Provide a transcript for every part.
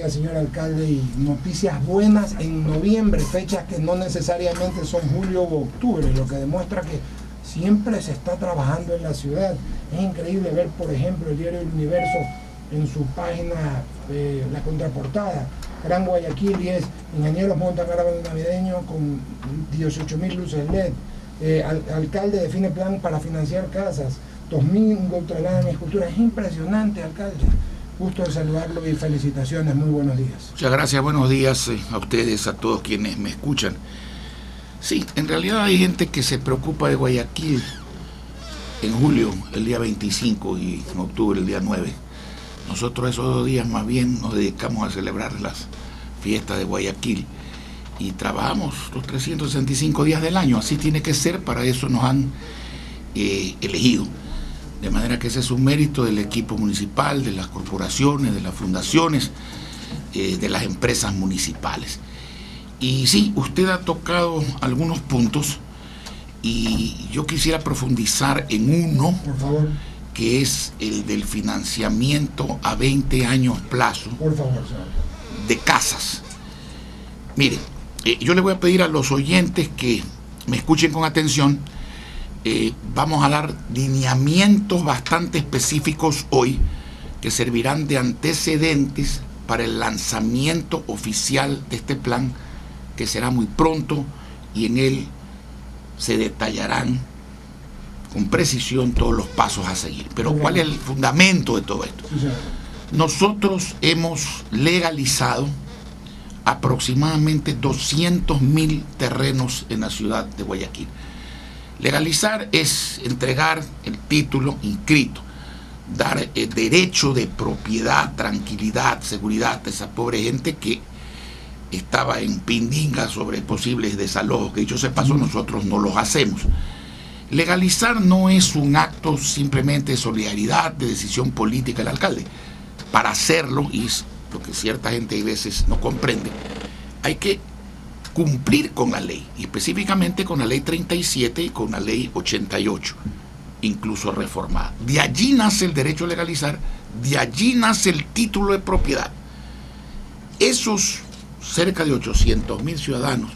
bendiga, señor alcalde, y noticias buenas en noviembre, fechas que no necesariamente son julio o octubre, lo que demuestra que siempre se está trabajando en la ciudad. Es increíble ver, por ejemplo, el diario El Universo en su página, la contraportada, Gran Guayaquil, y es: ingenieros montan árbol navideño con 18.000 luces LED, alcalde define plan para financiar casas, 2.000 trasladan esculturas. Es impresionante, alcalde. Gusto de saludarlo y felicitaciones, muy buenos días. Muchas gracias, buenos días a ustedes, a todos quienes me escuchan. Sí, en realidad hay gente que se preocupa de Guayaquil en julio, el día 25, y en octubre, el día 9. Nosotros esos 2 días más bien nos dedicamos a celebrar las fiestas de Guayaquil y trabajamos los 365 días del año. Así tiene que ser, para eso nos han elegido. De manera que ese es un mérito del equipo municipal, de las corporaciones, de las fundaciones, de las empresas municipales. Y sí, usted ha tocado algunos puntos y yo quisiera profundizar en uno, por favor, que es el del financiamiento a 20 años plazo, por favor, señor, de casas. Mire, yo le voy a pedir a los oyentes que me escuchen con atención. Vamos a dar lineamientos bastante específicos hoy que servirán de antecedentes para el lanzamiento oficial de este plan, que será muy pronto, y en él se detallarán con precisión todos los pasos a seguir. Pero ¿cuál es el fundamento de todo esto? Nosotros hemos legalizado aproximadamente 200.000 terrenos en la ciudad de Guayaquil. Legalizar es entregar el título inscrito, dar derecho de propiedad, tranquilidad, seguridad a esa pobre gente que estaba en pindinga sobre posibles desalojos, que dicho sea paso, nosotros no los hacemos. Legalizar no es un acto simplemente de solidaridad, de decisión política del alcalde. Para hacerlo, y es lo que cierta gente a veces no comprende, hay que cumplir con la ley, y específicamente con la ley 37 y con la ley 88, incluso reformada. De allí nace el derecho a legalizar, de allí nace el título de propiedad. Esos cerca de 800.000 ciudadanos,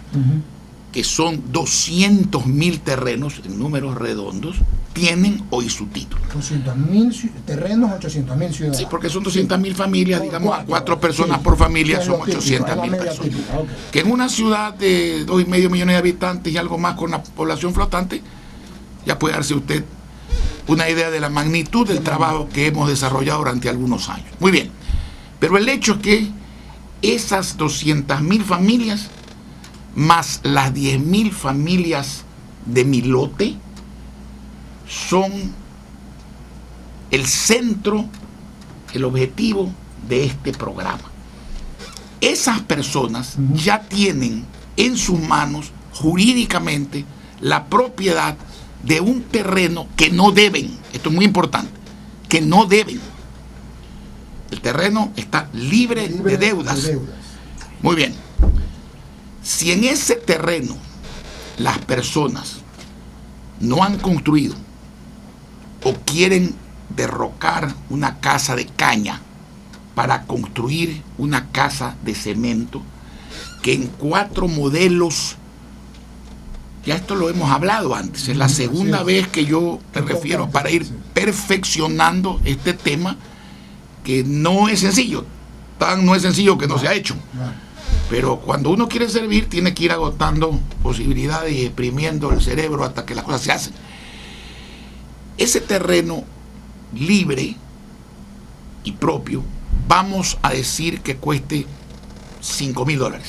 que son 200.000 terrenos en números redondos, tienen hoy su título. 200.000 terrenos, 800.000 ciudadanos. Sí, porque son 200.000 familias, digamos, a 4 personas por familia, son 800.000 personas. Okay. Que en una ciudad de 2,5 millones de habitantes y algo más, con la población flotante, ya puede darse usted una idea de la magnitud del trabajo que hemos desarrollado durante algunos años. Muy bien, pero el hecho es que esas 200.000 familias, más las 10.000 familias de mi lote, son el centro, el objetivo de este programa. Esas personas ya tienen en sus manos jurídicamente la propiedad de un terreno que no deben. Esto es muy importante, que no deben. El terreno está libre de deudas. Muy bien. Si en ese terreno las personas no han construido o quieren derrocar una casa de caña para construir una casa de cemento, que en 4 modelos, ya esto lo hemos hablado antes, es la segunda vez que yo me refiero, para ir perfeccionando este tema, que no es sencillo, tan no es sencillo que no se ha hecho. Pero cuando uno quiere servir, tiene que ir agotando posibilidades y exprimiendo el cerebro hasta que las cosas se hacen. Ese terreno libre y propio, vamos a decir que cueste $5,000.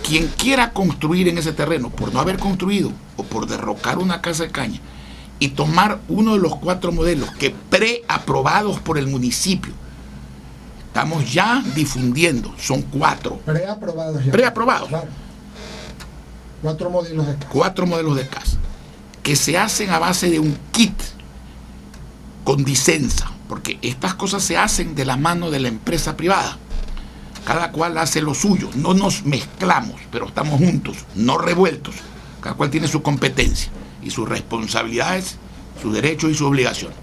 Quien quiera construir en ese terreno, por no haber construido o por derrocar una casa de caña, y tomar uno de los 4 modelos que preaprobados por el municipio, estamos ya difundiendo, son 4. Preaprobados ya. Preaprobados. Claro. 4 modelos de casa. 4 modelos de casa, que se hacen a base de un kit con licencia, porque estas cosas se hacen de la mano de la empresa privada. Cada cual hace lo suyo, no nos mezclamos, pero estamos juntos, no revueltos. Cada cual tiene su competencia y sus responsabilidades, sus derechos y sus obligaciones.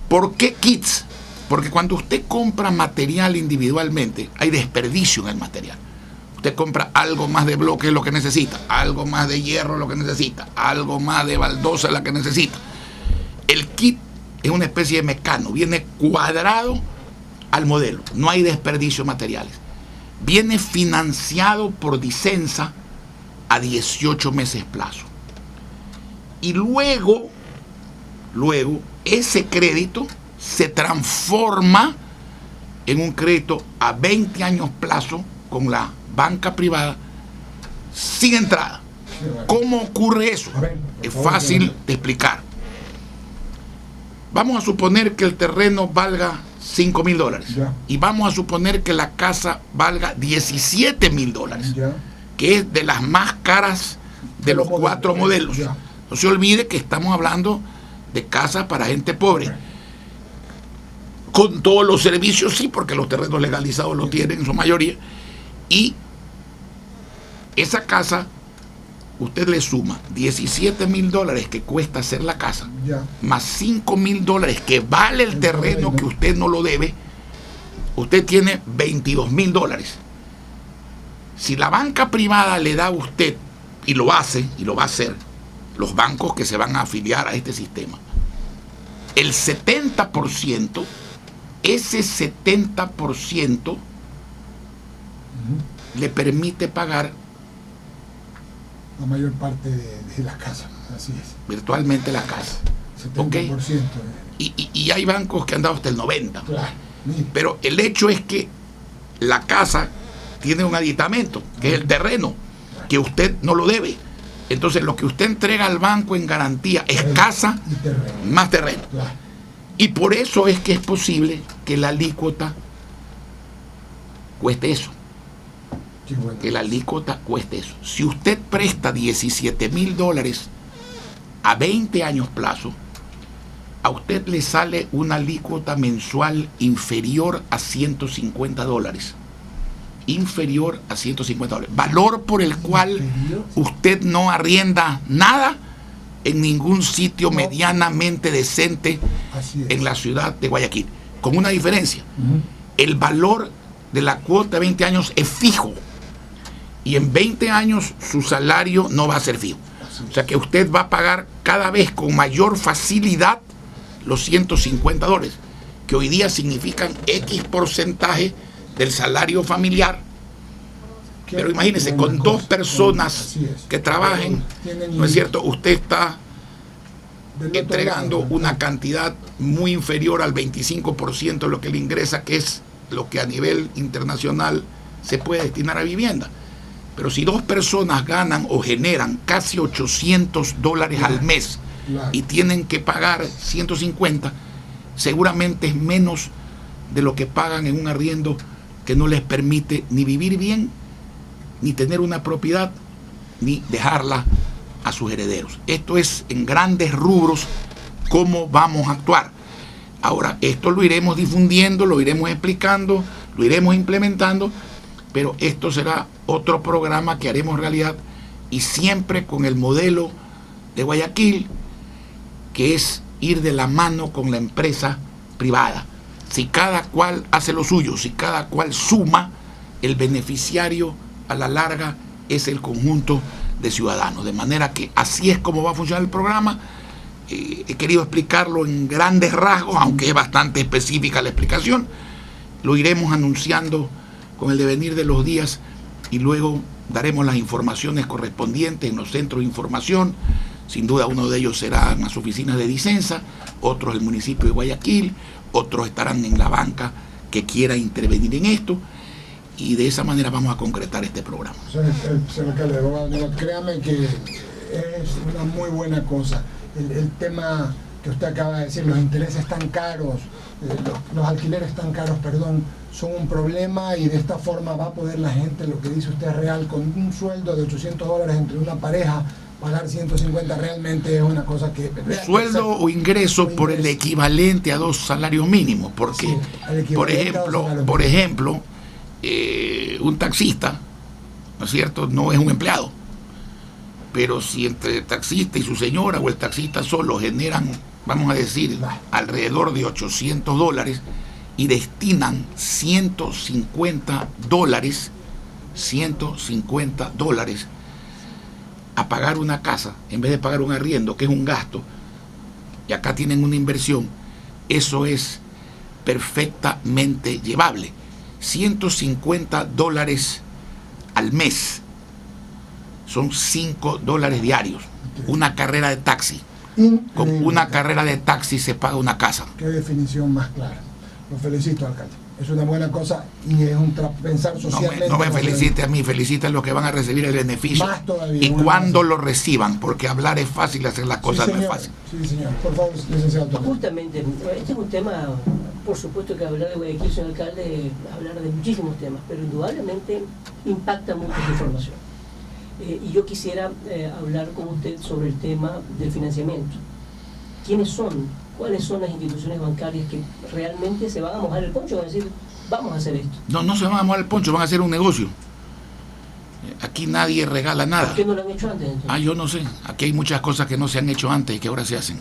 ¿Por qué kits? Porque cuando usted compra material individualmente, hay desperdicio en el material. Usted compra algo más de bloque de lo que necesita, algo más de hierro lo que necesita, algo más de baldosa la que necesita. El kit es una especie de mecano, viene cuadrado al modelo, no hay desperdicio de materiales. Viene financiado por Disensa a 18 meses plazo. Y luego ese crédito se transforma en un crédito a 20 años plazo con la banca privada sin entrada. ¿Cómo ocurre eso? Es fácil de explicar. Vamos a suponer que el terreno valga $5,000 y vamos a suponer que la casa valga $17,000, que es de las más caras de los 4 modelos. No se olvide que estamos hablando de casas para gente pobre. Con todos los servicios, sí, porque los terrenos legalizados lo tienen en su mayoría. Y esa casa, usted le suma $17,000 que cuesta hacer la casa, más $5,000 que vale el terreno que usted no lo debe, usted tiene $22,000. Si la banca privada le da a usted, y lo hace, y lo va a hacer, los bancos que se van a afiliar a este sistema, el 70%, ese 70% le permite pagar la mayor parte de la casa, así es. Virtualmente la casa. 70%. ¿Okay? Y hay bancos que han dado hasta el 90%. Claro. Pero el hecho es que la casa tiene un aditamento, que es el terreno, que usted no lo debe. Entonces lo que usted entrega al banco en garantía es casa más terreno. Claro. Y por eso es que es posible que la alícuota cueste eso. Bueno. Que la alícuota cueste eso. Si usted presta $17,000 a 20 años plazo, a usted le sale una alícuota mensual inferior a $150. Inferior a $150. Valor por el cual usted no arrienda nada en ningún sitio medianamente decente en la ciudad de Guayaquil. Con una diferencia. El valor de la cuota de 20 años es fijo. Y en 20 años su salario no va a ser fijo. O sea que usted va a pagar cada vez con mayor facilidad los $150, que hoy día significan X porcentaje del salario familiar. Pero imagínese, con 2 personas que trabajen, ¿no es cierto? Usted está entregando una cantidad muy inferior al 25% de lo que le ingresa, que es lo que a nivel internacional se puede destinar a vivienda. Pero si 2 personas ganan o generan casi $800 al mes y tienen que pagar 150, seguramente es menos de lo que pagan en un arriendo que no les permite ni vivir bien, ni tener una propiedad, ni dejarla a sus herederos. Esto es en grandes rubros cómo vamos a actuar. Ahora, esto lo iremos difundiendo, lo iremos explicando, lo iremos implementando, pero esto será otro programa que haremos realidad, y siempre con el modelo de Guayaquil, que es ir de la mano con la empresa privada. Si cada cual hace lo suyo, si cada cual suma, el beneficiario a la larga es el conjunto de ciudadanos. De manera que así es como va a funcionar el programa. He querido explicarlo en grandes rasgos, aunque es bastante específica la explicación. Lo iremos anunciando con el devenir de los días y luego daremos las informaciones correspondientes en los centros de información. Sin duda uno de ellos será en las oficinas de Disensa, otros el municipio de Guayaquil, otros estarán en la banca que quiera intervenir en esto, y de esa manera vamos a concretar este programa. Señor alcalde, créame que es una muy buena cosa. El tema que usted acaba de decir, los intereses tan caros, los alquileres tan caros, perdón, son un problema, y de esta forma va a poder la gente, lo que dice usted es real, con un sueldo de $800 entre una pareja, pagar 150 realmente es una cosa que... Sueldo o ingreso por el equivalente a 2 salarios mínimos, porque, sí, por ejemplo, un taxista, ¿no es cierto?, no es un empleado. Pero si entre el taxista y su señora o el taxista solo generan, vamos a decir, alrededor de $800, y destinan $150 a pagar una casa en vez de pagar un arriendo, que es un gasto, y acá tienen una inversión, eso es perfectamente llevable. $150 al mes son $5 diarios. Una carrera de taxi. Con una carrera de taxi se paga una casa. Qué definición más clara. Lo felicito, alcalde. Es una buena cosa y es un pensar socialmente. No me felicite a mí, felicita a los que van a recibir el beneficio. Más todavía. Y cuando lo reciban, porque hablar es fácil, hacer las cosas no es fácil. Sí, señor. Por favor, licenciado. Justamente, este es un tema, por supuesto que hablar de Guayaquil, señor alcalde, hablar de muchísimos temas, pero indudablemente impacta mucho esta información. Y yo quisiera hablar con usted sobre el tema del financiamiento. ¿Quiénes son? ¿Cuáles son las instituciones bancarias que realmente se van a mojar el poncho? Van a decir, vamos a hacer esto. No se van a mojar el poncho, van a hacer un negocio. Aquí nadie regala nada. ¿Por qué no lo han hecho antes, entonces? Yo no sé. Aquí hay muchas cosas que no se han hecho antes y que ahora se hacen.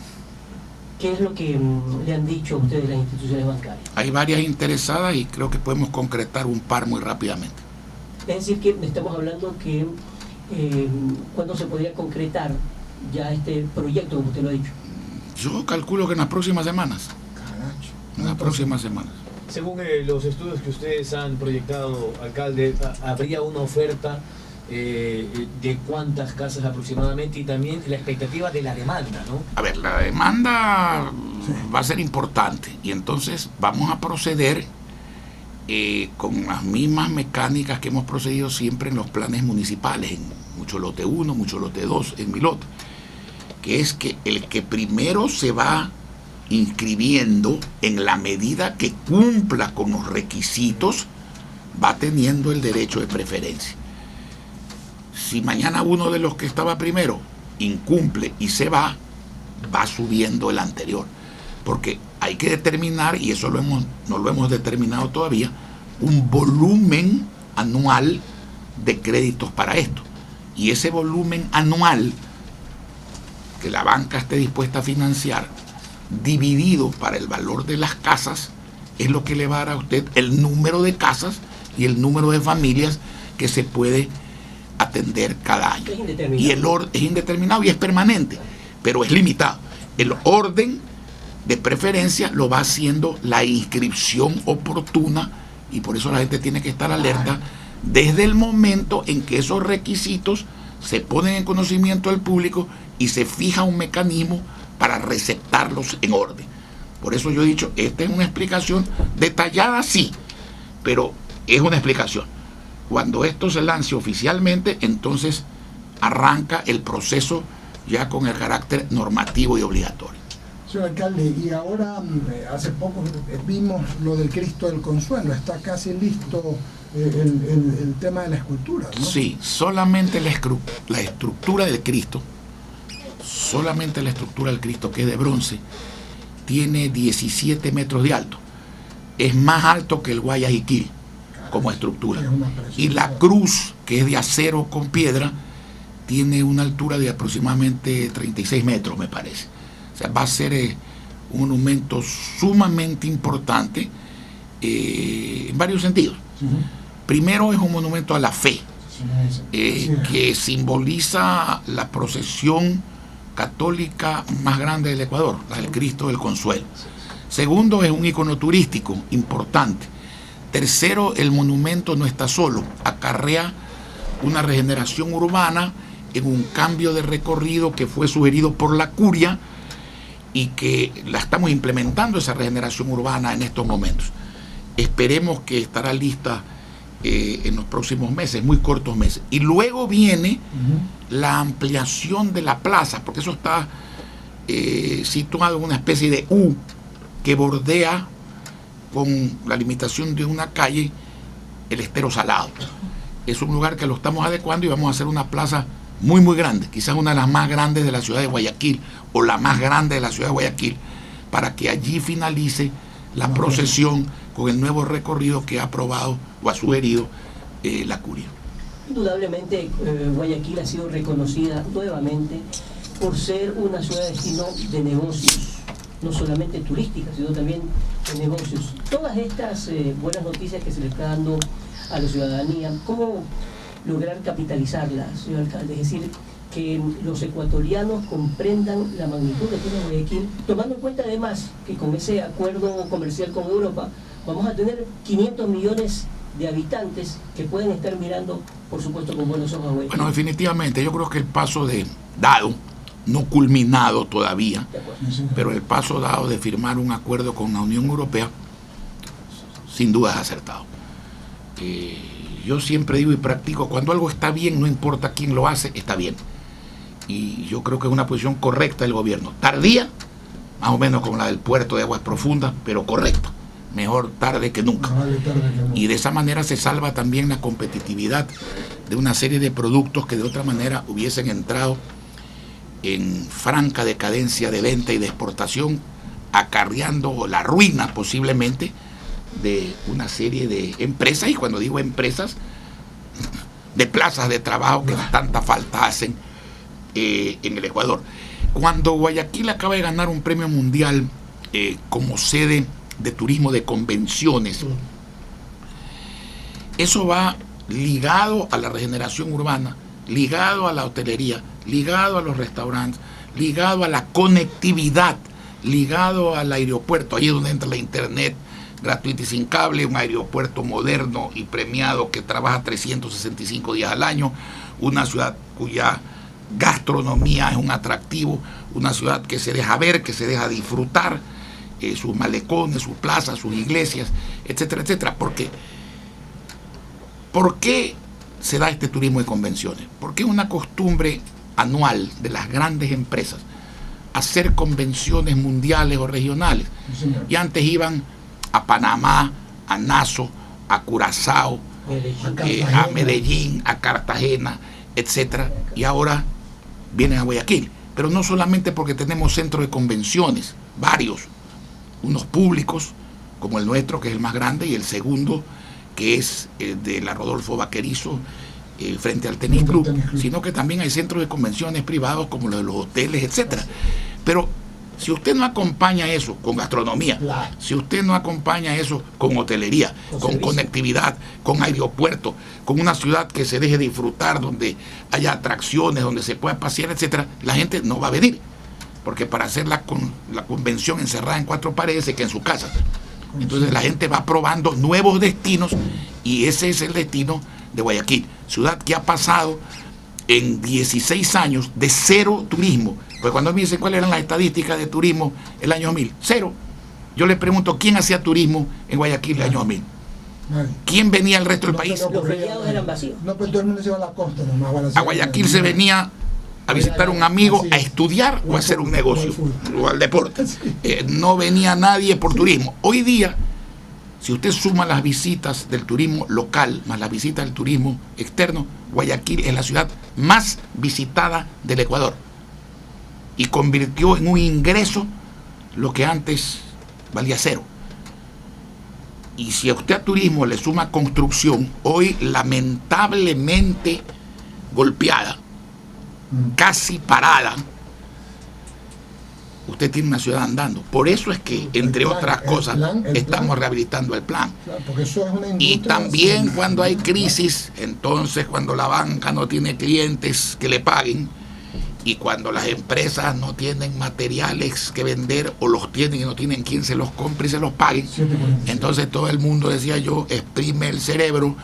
¿Qué es lo que le han dicho a ustedes las instituciones bancarias? Hay varias interesadas y creo que podemos concretar un par muy rápidamente. Es decir, que estamos hablando que ¿cuándo se podría concretar ya este proyecto, como usted lo ha dicho? Yo calculo que en las próximas semanas. En las próximas semanas. Según los estudios que ustedes han proyectado, alcalde, ¿habría una oferta de cuántas casas aproximadamente y también la expectativa de la demanda, ¿no? A ver, la demanda va a ser importante y entonces vamos a proceder con las mismas mecánicas que hemos procedido siempre en los planes municipales, en mucho lote 1, mucho lote 2, en mi lote, que es que el que primero se va inscribiendo en la medida que cumpla con los requisitos va teniendo el derecho de preferencia. Si mañana uno de los que estaba primero incumple y se va subiendo el anterior, porque hay que determinar, y eso no lo hemos determinado todavía, un volumen anual de créditos para esto, y ese volumen anual que la banca esté dispuesta a financiar, dividido para el valor de las casas, es lo que le va a dar a usted el número de casas y el número de familias que se puede atender cada año. Y el orden es indeterminado y es permanente, pero es limitado. El orden de preferencia lo va haciendo la inscripción oportuna, y por eso la gente tiene que estar alerta desde el momento en que esos requisitos se ponen en conocimiento del público y se fija un mecanismo para receptarlos en orden. Por eso yo he dicho, esta es una explicación detallada, sí, pero es una explicación. Cuando esto se lance oficialmente, entonces arranca el proceso ya con el carácter normativo y obligatorio. Señor alcalde, y ahora hace poco vimos lo del Cristo del Consuelo, está casi listo el tema de la escultura, ¿no? Sí, solamente la estructura del Cristo, que es de bronce, tiene 17 metros de alto. Es más alto que el Guayaquil como estructura. Y la cruz, que es de acero con piedra, tiene una altura de aproximadamente 36 metros, me parece. O sea, va a ser un monumento sumamente importante en varios sentidos. Primero, es un monumento a la fe, que simboliza la procesión católica más grande del Ecuador, la del Cristo del Consuelo. Segundo, es un icono turístico importante. Tercero, el monumento no está solo, acarrea una regeneración urbana en un cambio de recorrido que fue sugerido por la curia y que la estamos implementando, esa regeneración urbana, en estos momentos. Esperemos que estará lista en los próximos meses, muy cortos meses. Y luego viene la ampliación de la plaza, porque eso está situado en una especie de U que bordea con la limitación de una calle el Estero Salado. Es un lugar que lo estamos adecuando y vamos a hacer una plaza muy muy grande, quizás una de las más grandes de la ciudad de Guayaquil o la más grande de la ciudad de Guayaquil, para que allí finalice la procesión con el nuevo recorrido que ha aprobado o ha sugerido la curia. Indudablemente Guayaquil ha sido reconocida nuevamente por ser una ciudad de destino de negocios no solamente turísticas, sino también en negocios. Todas estas buenas noticias que se le está dando a la ciudadanía, ¿cómo lograr capitalizarlas, señor alcalde? Es decir, que los ecuatorianos comprendan la magnitud que tiene Guayaquil, tomando en cuenta además que con ese acuerdo comercial con Europa vamos a tener 500 millones de habitantes que pueden estar mirando, por supuesto, con buenos ojos a Guayaquil. Bueno, definitivamente, yo creo que el paso dado, no culminado todavía, pero el paso dado de firmar un acuerdo con la Unión Europea, sin duda es acertado. Yo siempre digo y practico, cuando algo está bien, no importa quién lo hace, está bien. Y yo creo que es una posición correcta del gobierno. Tardía, más o menos como la del puerto de Aguas Profundas, pero correcta. Mejor tarde que nunca. Y de esa manera se salva también la competitividad de una serie de productos que de otra manera hubiesen entrado en franca decadencia de venta y de exportación, acarreando la ruina posiblemente de una serie de empresas, y cuando digo empresas, de plazas de trabajo que tanta falta hacen en el Ecuador. Cuando Guayaquil acaba de ganar un premio mundial como sede de turismo de convenciones, eso va ligado a la regeneración urbana, ligado a la hotelería, ligado a los restaurantes, ligado a la conectividad, ligado al aeropuerto, ahí es donde entra la internet gratuita y sin cable, un aeropuerto moderno y premiado que trabaja 365 días al año, una ciudad cuya gastronomía es un atractivo, una ciudad que se deja ver, que se deja disfrutar, sus malecones, sus plazas, sus iglesias, etcétera, etcétera. ¿Por qué se da este turismo de convenciones? Porque es una costumbre anual de las grandes empresas hacer convenciones mundiales o regionales. Sí, y antes iban a Panamá, a Nassau, a Curazao, a Medellín, a Cartagena, etcétera, y ahora vienen a Guayaquil. Pero no solamente porque tenemos centros de convenciones, varios, unos públicos como el nuestro, que es el más grande, y el segundo, que es el de la Rodolfo Vaquerizo, frente al Tenis Club, sino que también hay centros de convenciones privados como los de los hoteles, etcétera. Pero si usted no acompaña eso con gastronomía, si usted no acompaña eso con hotelería, con conectividad, con aeropuerto, con una ciudad que se deje disfrutar, donde haya atracciones, donde se pueda pasear, etcétera, la gente no va a venir. Porque para hacer la convención encerrada en 4 paredes se queda en su casa. Entonces la gente va probando nuevos destinos, y ese es el destino de Guayaquil, ciudad que ha pasado en 16 años de cero turismo. Pues cuando me dicen cuáles eran las estadísticas de turismo el año 2000, cero. Yo les pregunto, ¿quién hacía turismo en Guayaquil el año 2000? ¿Quién venía al resto del país? Los feriados eran vacíos. No, pero todo el mundo se iba a la costa nomás. A Guayaquil se venía a visitar a un amigo, a estudiar o a hacer un negocio, o al deporte. No venía nadie por turismo. Hoy día, si usted suma las visitas del turismo local más las visitas del turismo externo, Guayaquil es la ciudad más visitada del Ecuador, y convirtió en un ingreso lo que antes valía cero. Y si a usted a turismo le suma construcción, hoy lamentablemente golpeada, casi parada, usted tiene una ciudad andando. Por eso es que, entre otras cosas, estamos rehabilitando el plan. Porque eso es una Y industria también cuando hay crisis, entonces cuando la banca no tiene clientes que le paguen, y cuando las empresas no tienen materiales que vender, o los tienen y no tienen quien se los compre y se los pague, entonces todo el mundo, decía yo, exprime el cerebro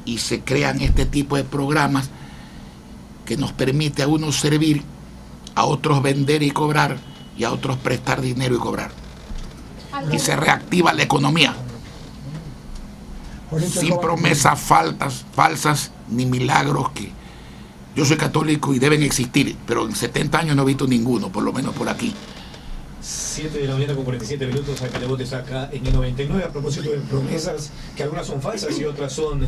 y se crean este tipo de programas que nos permite a unos servir, a otros vender y cobrar, y a otros prestar dinero y cobrar. Y se reactiva la economía, sin promesas falsas ni milagros que... Yo soy católico y deben existir, pero en 70 años no he visto ninguno, por lo menos por aquí. 7 de la mañana con 47 minutos, acá le botes acá en el 99, a propósito de promesas, que algunas son falsas y otras son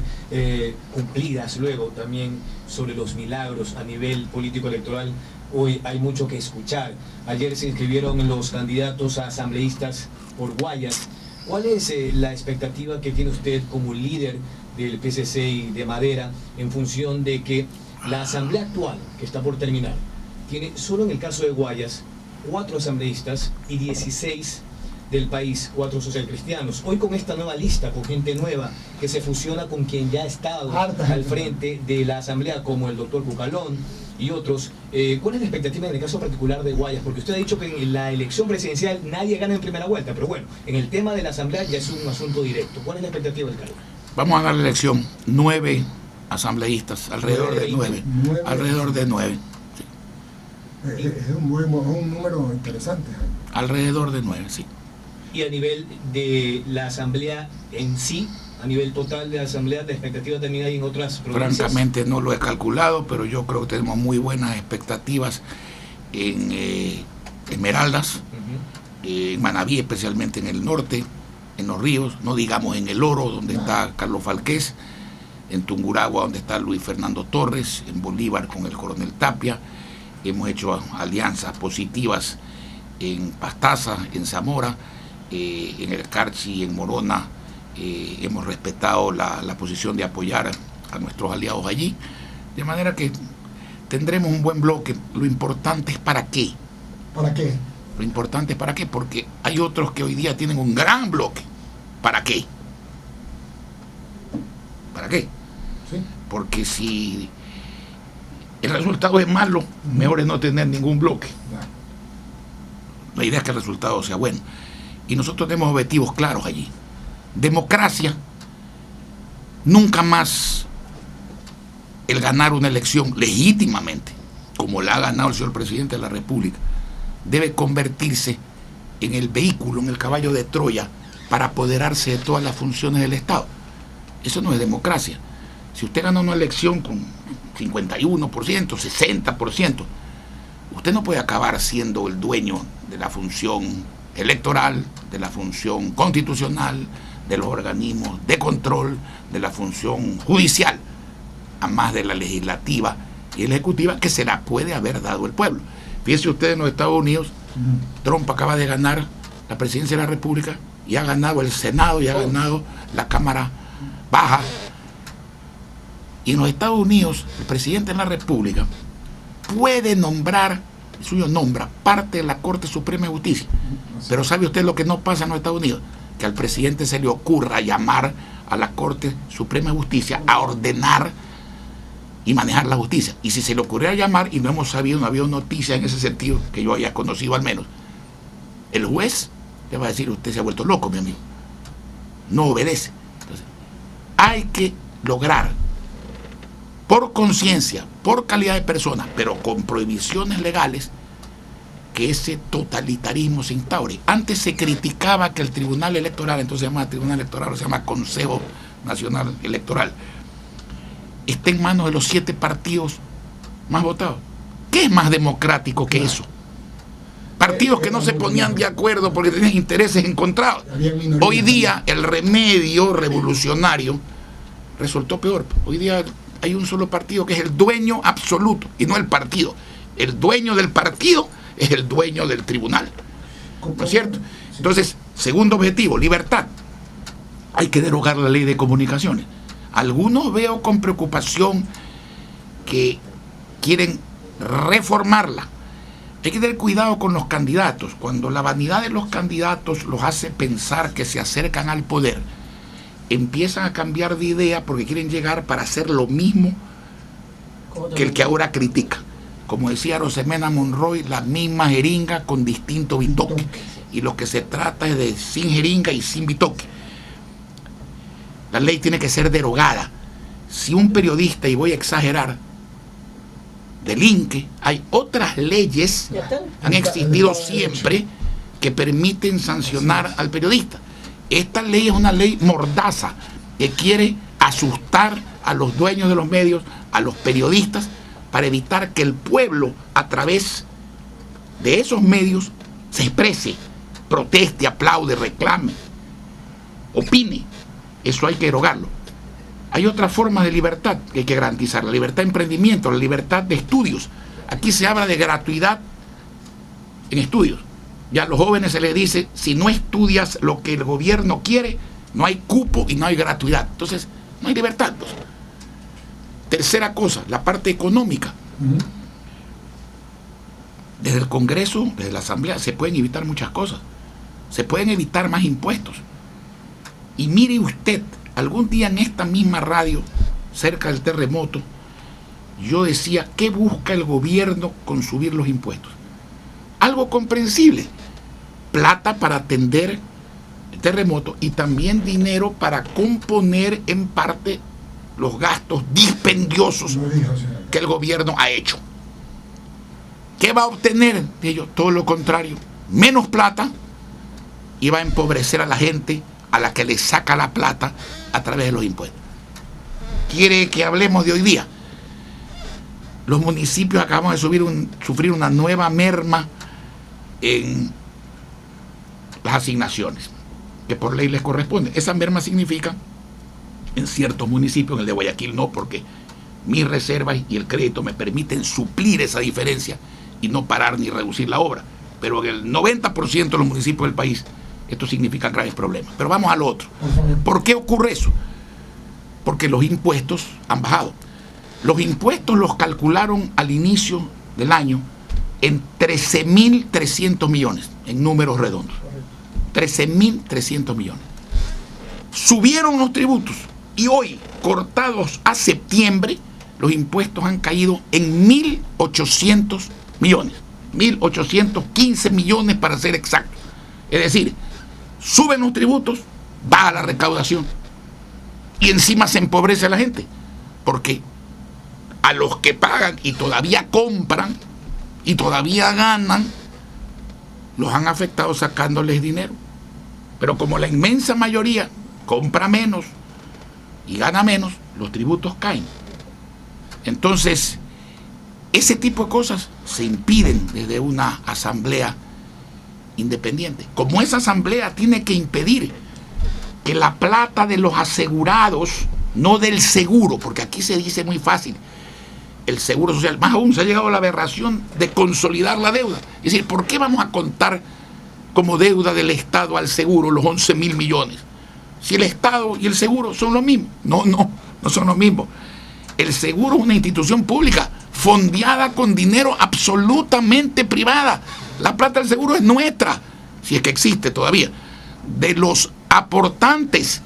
cumplidas luego, también sobre los milagros a nivel político electoral. Hoy hay mucho que escuchar. Ayer se inscribieron los candidatos a asambleístas por Guayas. ¿Cuál es la expectativa que tiene usted como líder del PCC y de Madera, en función de que la asamblea actual, que está por terminar, tiene solo en el caso de Guayas 4 asambleístas y 16 del país, 4 socialcristianos. Hoy con esta nueva lista, con gente nueva que se fusiona con quien ya ha estado al frente de la asamblea, como el doctor Cucalón y otros, ¿cuál es la expectativa en el caso particular de Guayas? Porque usted ha dicho que en la elección presidencial nadie gana en primera vuelta, pero bueno, en el tema de la asamblea ya es un asunto directo. ¿Cuál es la expectativa del cargo? Vamos a dar la elección 9 asambleístas, alrededor de 9. Alrededor de 9. Sí. Es un número interesante. Alrededor de 9, sí. Y a nivel de la asamblea en sí, a nivel total de la asamblea, ¿la expectativa también hay en otras provincias? Francamente no lo he calculado, pero yo creo que tenemos muy buenas expectativas en Esmeraldas, en Manabí, especialmente en el norte, en los ríos, no digamos en el Oro, donde está Carlos Falqués, en Tungurahua, donde está Luis Fernando Torres, en Bolívar con el coronel Tapia. Hemos hecho alianzas positivas en Pastaza, en Zamora, en el Carchi, en Morona. Hemos respetado la posición de apoyar a nuestros aliados allí, de manera que tendremos un buen bloque. Lo importante es para qué. ¿Para qué? Lo importante es para qué, porque hay otros que hoy día tienen un gran bloque. ¿Para qué? ¿Para qué? Sí. Porque si el resultado es malo, mejor es no tener ningún bloque. La idea es que el resultado sea bueno. Y nosotros tenemos objetivos claros allí. Democracia, nunca más el ganar una elección legítimamente, como la ha ganado el señor presidente de la República, debe convertirse en el vehículo, en el caballo de Troya, para apoderarse de todas las funciones del Estado. Eso no es democracia. Si usted gana una elección con 51%, 60%, usted no puede acabar siendo el dueño de la función electoral, de la función constitucional, de los organismos de control, de la función judicial, a más de la legislativa y ejecutiva, que se la puede haber dado el pueblo. Fíjense ustedes, en los Estados Unidos, Trump acaba de ganar la presidencia de la República y ha ganado el Senado y ha ganado la Cámara Baja. Y en los Estados Unidos, el presidente de la República puede nombrar, el suyo nombra, parte de la Corte Suprema de Justicia. Pero ¿sabe usted lo que no pasa en los Estados Unidos? Que al presidente se le ocurra llamar a la Corte Suprema de Justicia a ordenar y manejar la justicia. Y si se le ocurriera llamar, y no hemos sabido, no había noticia en ese sentido, que yo haya conocido al menos, el juez le va a decir: usted se ha vuelto loco, mi amigo, no obedece. Entonces, hay que lograr, por conciencia, por calidad de persona, pero con prohibiciones legales, que ese totalitarismo se instaure. Antes se criticaba que el Tribunal Electoral, entonces se llama Tribunal Electoral, se llama Consejo Nacional Electoral, está en manos de los 7 partidos más votados. ¿Qué es más democrático que eso? Partidos que no se ponían de acuerdo porque tenían intereses encontrados. Hoy día el remedio revolucionario resultó peor. Hoy día hay un solo partido que es el dueño absoluto, y no el partido. El dueño del partido es el dueño del tribunal. ¿No es cierto? Entonces, segundo objetivo, libertad. Hay que derogar la ley de comunicaciones. Algunos veo con preocupación que quieren reformarla. Hay que tener cuidado con los candidatos. Cuando la vanidad de los candidatos los hace pensar que se acercan al poder, empiezan a cambiar de idea porque quieren llegar para hacer lo mismo que el que ahora critica. Como decía Rosemena Monroy, la misma jeringa con distinto bitoque. Y lo que se trata es de sin jeringa y sin bitoque. La ley tiene que ser derogada. Si un periodista, y voy a exagerar, delinque, hay otras leyes, han existido siempre, que permiten sancionar al periodista. Esta ley es una ley mordaza que quiere asustar a los dueños de los medios, a los periodistas, para evitar que el pueblo, a través de esos medios, se exprese, proteste, aplaude, reclame, opine. Eso hay que derogarlo. Hay otras formas de libertad que hay que garantizar: la libertad de emprendimiento, la libertad de estudios. Aquí se habla de gratuidad en estudios. Ya a los jóvenes se les dice: si no estudias lo que el gobierno quiere, no hay cupo y no hay gratuidad. Entonces, no hay libertad, pues. Tercera cosa, la parte económica. desde el Congreso, desde la Asamblea, se pueden evitar muchas cosas. Se pueden evitar más impuestos. Y mire usted, algún día en esta misma radio, cerca del terremoto, yo decía, ¿qué busca el gobierno con subir los impuestos? Algo comprensible. Plata para atender el terremoto y también dinero para componer en parte los gastos dispendiosos que el gobierno ha hecho. ¿Qué va a obtener de ellos? Todo lo contrario, menos plata, y va a empobrecer a la gente a la que le saca la plata a través de los impuestos. ¿Quiere que hablemos de hoy día? Los municipios acabamos de sufrir una nueva merma en las asignaciones, que por ley les corresponde. Esa merma significa, en ciertos municipios, en el de Guayaquil no, porque mis reservas y el crédito me permiten suplir esa diferencia y no parar ni reducir la obra. Pero en el 90% de los municipios del país esto significa graves problemas. Pero vamos al otro. ¿Por qué ocurre eso? Porque los impuestos han bajado. Los impuestos los calcularon al inicio del año en 13.300 millones, en números redondos. 13.300 millones. Subieron los tributos y hoy, cortados a septiembre, los impuestos han caído en 1.800 millones. 1.815 millones para ser exacto. Es decir, suben los tributos, baja la recaudación y encima se empobrece a la gente, porque a los que pagan y todavía compran y todavía ganan, los han afectado sacándoles dinero. Pero como la inmensa mayoría compra menos y gana menos, los tributos caen. Entonces, ese tipo de cosas se impiden desde una asamblea independiente. Como esa asamblea tiene que impedir que la plata de los asegurados, no del seguro, porque aquí se dice muy fácil, el seguro social, más aún se ha llegado a la aberración de consolidar la deuda. Es decir, ¿por qué vamos a contar como deuda del Estado al seguro los 11.000 millones? Si el Estado y el seguro son lo mismo. No son lo mismo. El seguro es una institución pública, fondeada con dinero absolutamente privada. La plata del seguro es nuestra, si es que existe todavía, de los aportantes.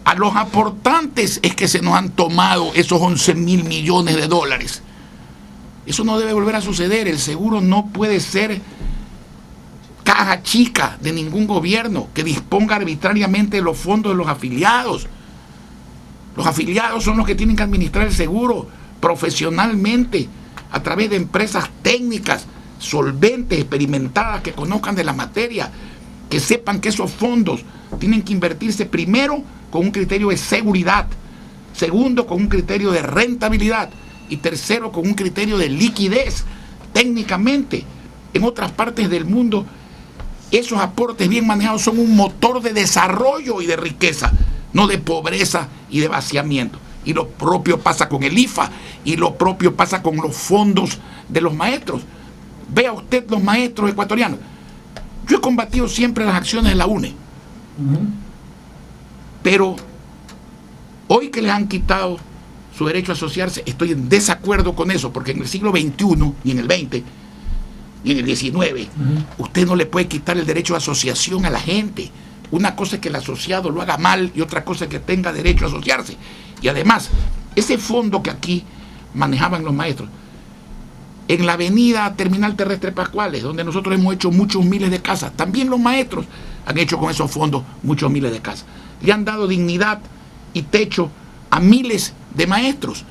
A los aportantes es que se nos han tomado esos 11.000 millones de dólares. Eso no debe volver a suceder. El seguro no puede ser caja chica de ningún gobierno que disponga arbitrariamente de los fondos de los afiliados. Los afiliados son los que tienen que administrar el seguro profesionalmente, a través de empresas técnicas, solventes, experimentadas, que conozcan de la materia, que sepan que esos fondos tienen que invertirse primero con un criterio de seguridad, segundo con un criterio de rentabilidad y tercero con un criterio de liquidez. Técnicamente, en otras partes del mundo, esos aportes bien manejados son un motor de desarrollo y de riqueza, no de pobreza y de vaciamiento. Y lo propio pasa con el IFA, y lo propio pasa con los fondos de los maestros. Vea usted los maestros ecuatorianos. Yo he combatido siempre las acciones de la UNE. Pero hoy que les han quitado su derecho a asociarse, estoy en desacuerdo con eso, porque en el siglo XXI, ni en el XX, ni en el XIX, usted no le puede quitar el derecho de asociación a la gente. Una cosa es que el asociado lo haga mal y otra cosa es que tenga derecho a asociarse. Y además, ese fondo que aquí manejaban los maestros, en la avenida Terminal Terrestre Pascuales, donde nosotros hemos hecho muchos miles de casas, también los maestros han hecho con esos fondos muchos miles de casas. Le han dado dignidad y techo a miles de maestros.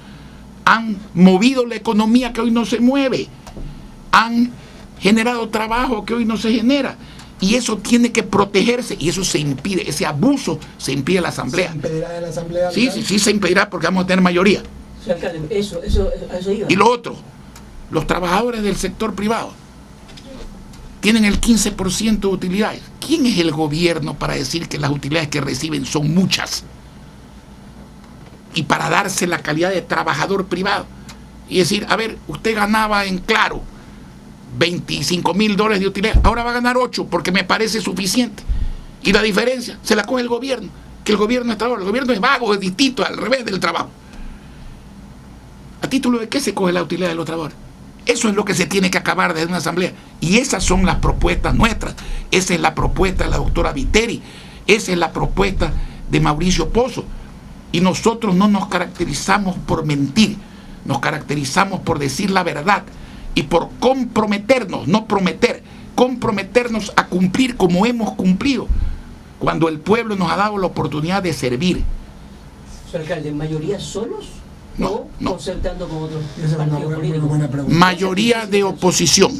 Han movido la economía que hoy no se mueve. Han generado trabajo que hoy no se genera. Y eso tiene que protegerse, y eso se impide, ese abuso se impide en la Asamblea. ¿Se impedirá de la Asamblea? Sí, se impedirá porque vamos a tener mayoría. Sí, alcalde, eso iba. Y lo otro, los trabajadores del sector privado tienen el 15% de utilidades. ¿Quién es el gobierno para decir que las utilidades que reciben son muchas? Y para darse la calidad de trabajador privado. Y decir, a ver, usted ganaba en Claro $25.000 de utilidad, ahora va a ganar 8 porque me parece suficiente. Y la diferencia se la coge el gobierno, que el gobierno es trabajador. El gobierno es vago, es distinto, al revés del trabajo. ¿A título de qué se coge la utilidad de los trabajadores? Eso es lo que se tiene que acabar desde una asamblea. Y esas son las propuestas nuestras. Esa es la propuesta de la doctora Viteri. Esa es la propuesta de Mauricio Pozo. Y nosotros no nos caracterizamos por mentir. Nos caracterizamos por decir la verdad y por comprometernos, no prometer, comprometernos a cumplir como hemos cumplido cuando el pueblo nos ha dado la oportunidad de servir. Señor alcalde, ¿mayoría solos? No, no. Concertando con otros Esa es una partidos políticos. buena pregunta. Mayoría de oposición.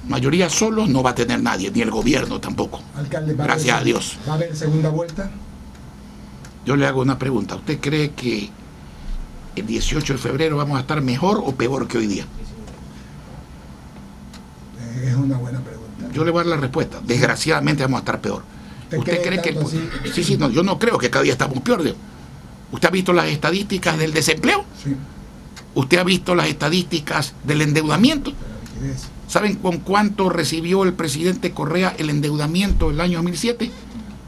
Mayoría solos no va a tener nadie, ni el gobierno tampoco. Alcalde, Gracias a Dios. ¿Va a haber segunda vuelta? Yo le hago una pregunta. ¿Usted cree que el 18 de febrero vamos a estar mejor o peor que hoy día? Es una buena pregunta. Yo le voy a dar la respuesta. Desgraciadamente vamos a estar peor. ¿Usted cree que...? tanto así? Sí, no, yo no creo que cada día estamos peor. Digo. ¿Usted ha visto las estadísticas del desempleo? Sí. ¿Usted ha visto las estadísticas del endeudamiento? La liquidez. ¿Saben con cuánto recibió el presidente Correa el endeudamiento el año 2007?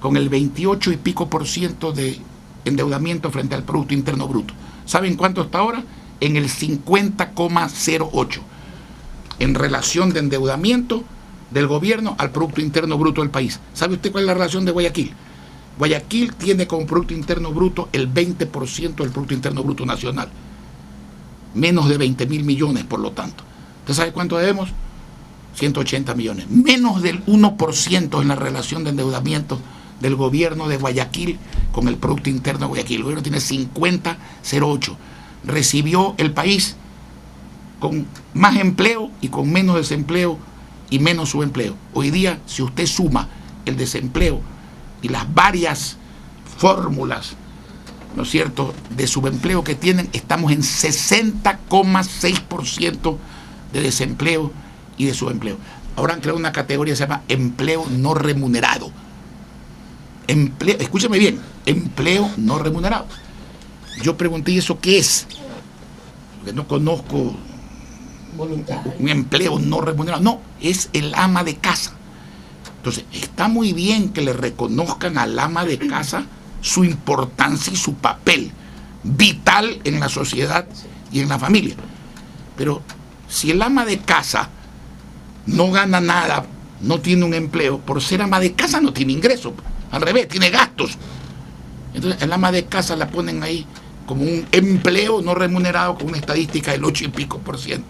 Con el 28 y pico % de endeudamiento frente al Producto Interno Bruto. ¿Saben cuánto está ahora? En el 50,08 en relación de endeudamiento del gobierno al Producto Interno Bruto del país. ¿Sabe usted cuál es la relación de Guayaquil? Guayaquil tiene como Producto Interno Bruto el 20% del Producto Interno Bruto nacional. Menos de 20.000 millones, por lo tanto. ¿Usted sabe cuánto debemos? 180 millones. Menos del 1% en la relación de endeudamiento del gobierno de Guayaquil con el Producto Interno de Guayaquil. El gobierno tiene 50,08. Recibió el país con más empleo y con menos desempleo y menos subempleo. Hoy día, si usted suma el desempleo y las varias fórmulas, ¿no es cierto?, de subempleo que tienen, estamos en 60,6% de desempleo y de subempleo. Ahora han creado una categoría que se llama empleo no remunerado. Escúcheme bien, empleo no remunerado. Yo pregunté, ¿y eso qué es? Porque no conozco Voluntario. un empleo no remunerado. No, es el ama de casa. Entonces, está muy bien que le reconozcan al ama de casa su importancia y su papel vital en la sociedad y en la familia. Pero si el ama de casa no gana nada, no tiene un empleo, por ser ama de casa no tiene ingresos. Al revés, tiene gastos. Entonces, el ama de casa la ponen ahí como un empleo no remunerado con una estadística del 8 y pico %.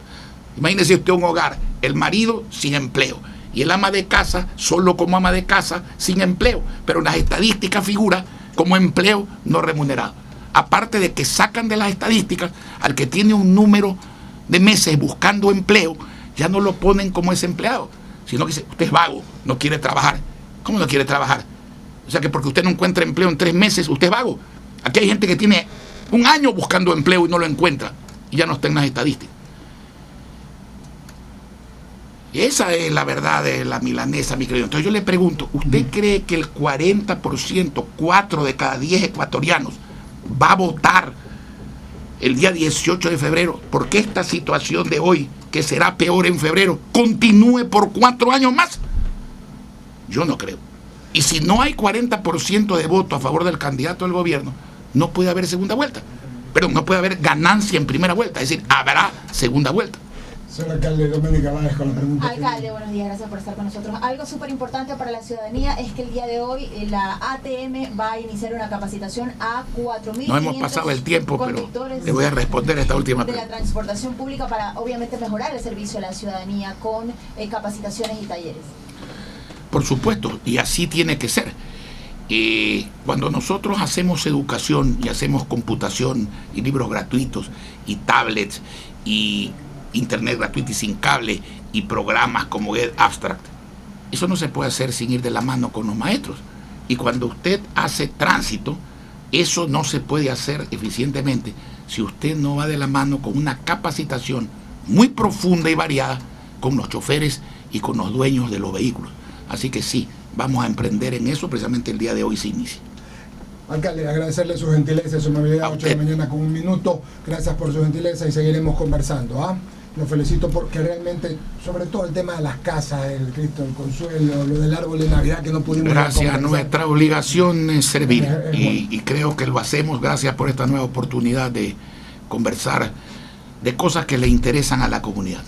Imagínese usted un hogar, el marido sin empleo y el ama de casa solo como ama de casa sin empleo, pero en las estadísticas figura como empleo no remunerado. Aparte de que sacan de las estadísticas al que tiene un número de meses buscando empleo, ya no lo ponen como desempleado, sino que dice, usted es vago, no quiere trabajar. ¿Cómo no quiere trabajar? O sea que porque usted no encuentra empleo en 3 meses, usted es vago. Aquí hay gente que tiene 1 año buscando empleo y no lo encuentra, y ya no está en las estadísticas. Esa es la verdad de la milanesa, mi querido. Entonces yo le pregunto, ¿usted cree que el 40%, 4 de cada 10 ecuatorianos, va a votar el día 18 de febrero porque esta situación de hoy, que será peor en febrero, continúe por 4 años más? Yo no creo. Y si no hay 40% de voto a favor del candidato del gobierno, no puede haber segunda vuelta. Pero no puede haber ganancia en primera vuelta, es decir, habrá segunda vuelta. Señor alcalde Doménica Báez con la pregunta. Alcalde, buenos días, gracias por estar con nosotros. Algo súper importante para la ciudadanía es que el día de hoy la ATM va a iniciar una capacitación a 4.500 No hemos pasado el tiempo, pero conductores le voy a responder a esta última de la pregunta. transportación pública para obviamente mejorar el servicio a la ciudadanía con capacitaciones y talleres. Por supuesto, y así tiene que ser. Cuando nosotros hacemos educación y hacemos computación y libros gratuitos y tablets y internet gratuito y sin cable y programas como Get Abstract, eso no se puede hacer sin ir de la mano con los maestros. Y cuando usted hace tránsito, eso no se puede hacer eficientemente si usted no va de la mano con una capacitación muy profunda y variada con los choferes y con los dueños de los vehículos. Así que sí, vamos a emprender en eso, precisamente el día de hoy se inicia. Alcalde, agradecerle su gentileza y su amabilidad. 8 de la mañana con 1 minuto. Gracias por su gentileza y seguiremos conversando. ¿Ah? Lo felicito porque realmente, sobre todo el tema de las casas, el Cristo, el Consuelo, lo del árbol de Navidad que no pudimos... Gracias, nuestra obligación es servir y creo que lo hacemos. Gracias por esta nueva oportunidad de conversar de cosas que le interesan a la comunidad.